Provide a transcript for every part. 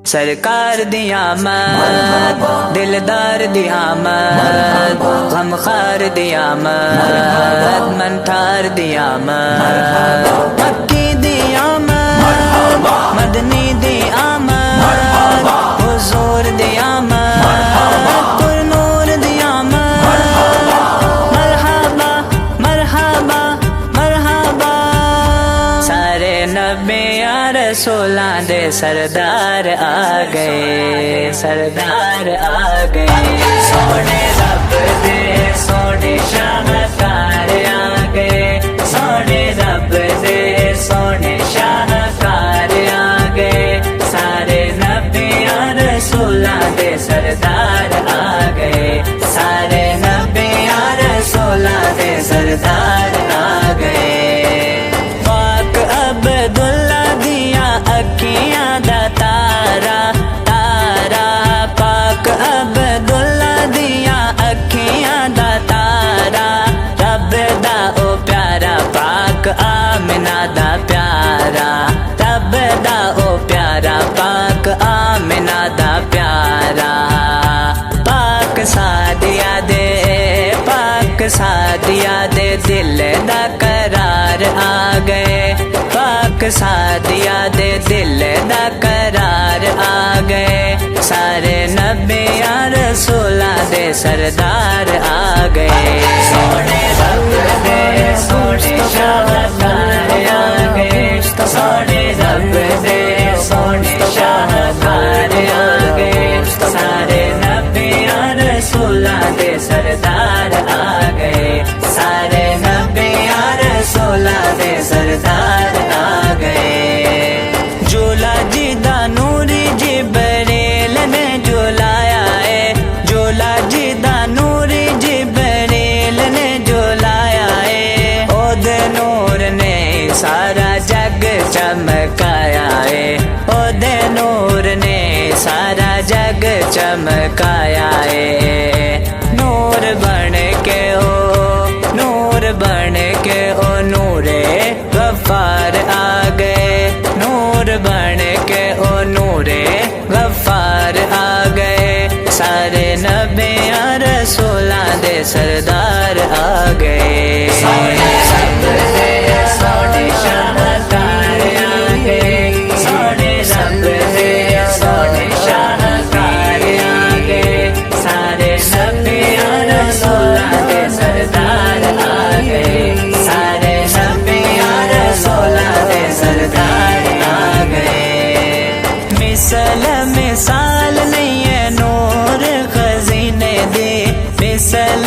سرکار دی آمد دلدار دی آمد غمخوار دی آمد منتار دی آمد مکی دی آمد مدنی دی آمد حضور دی آمد پر نور دی آمد مرحبا مرحبا مرحبا سارے نبیاں رسولاں دے سردار آ گئے سردار آ گئے سونے رب دے سونے شاہکار آ گئے سونے رب دے سونے شاہکار آ گئے سارے نبیاں رسولاں دے سردار آ گئے سارے نبیاں رسولاں دے سردار آ گئے پاک عبداللہ دیا اکھیاں دا تارا تارا پاک عبداللہ دیا اکھیاں دا تارا رب دا او پیارا پاک آمنہ دا پیارا رب دا او پیارا پاک آمنہ دا پیارا پاک سادیا دے دل دا قرار آ گئے پاک سادیا دے دل دا قرار آ گئے سارے نبیاں رسولاں دے سردار آ گئے سونے رب دے سونے شاہکار آ گئے سونے رب دے سونے شاہکار آ گئے سارے نبیاں رسولاں دے سردار آ گئے سارے نبیاں رسولاں دے سردار آ گئے جولا جدا نوری جبریل نے جولایا ہے جولا جدا نوری جبریل نے جولایا ہے او دے نور نے سارا جگ چمکایا ہے او دے نور نے سارا جگ چمکایا ہے نور بن کے او نور غفار آ گئے نور بن کے او نور غفار آ گئے سارے نبیاں رسولاں دے سردار آ گئے سونے شاہکار آ گئے سونے رب دے سونے شاہکار آ گئے سارے نبیاں رسولاں دے سردار آ گئے سارے نبیاں رسولاں دے سردار آ گئے مثال نہیں ہے نور خزینے دے مثال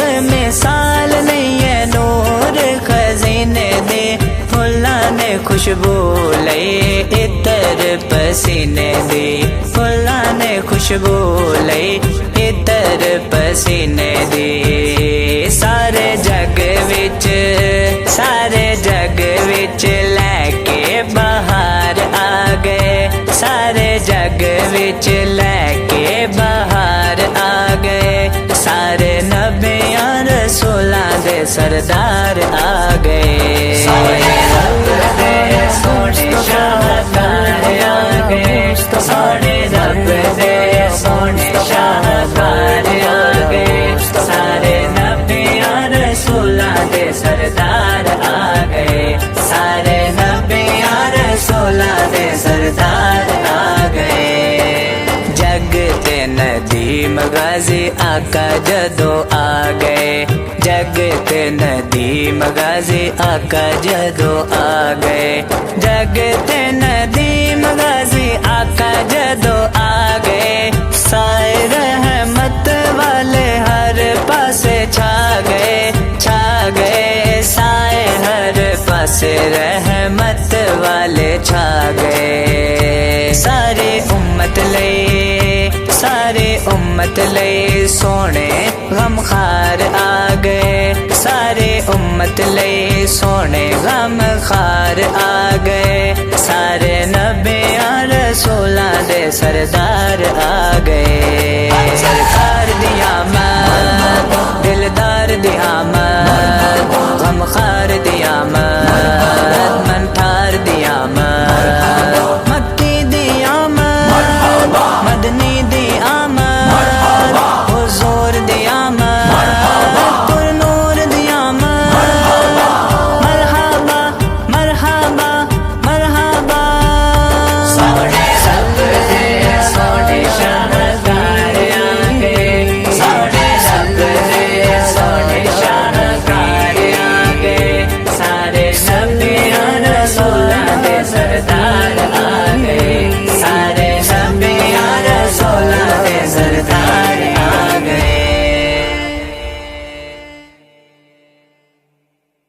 نہیں ہے نور خزینے دے پھلاں نے خوشبو لئی عطر پسینے دی پھلاں نے خوشبو لئی عطر پسینے دی سارے جگ وچ لے کے بہار آ گئے سارے جگ وچ لے کے بہار آ گئے سارے نبیاں رسولاں دے سردار آ گئے سونے رب دے سونے شاہکار آ گئے سونے رب دے سونے شاہکار آ گئے سارے نبیاں رسولاں دے سردار آ گئے سارے نبیاں رسولاں دے سردار آ گئے جگ تے ندیم غازی آقا جدو آ گئے جگ تے ندیم غازی آقا جدو آ گئے جگ تے ندیم غازی آقا جدو آ گئے سائے رحمت والے ہر پاسے چھا گئے سائے ہر پاسے رحمت والے چھا گئے ساری امت لئی سونے غمخوار آ گئے ساری امت لئی سونے غمخوار آ گئے سارے نبیاں رسولاں دے سردار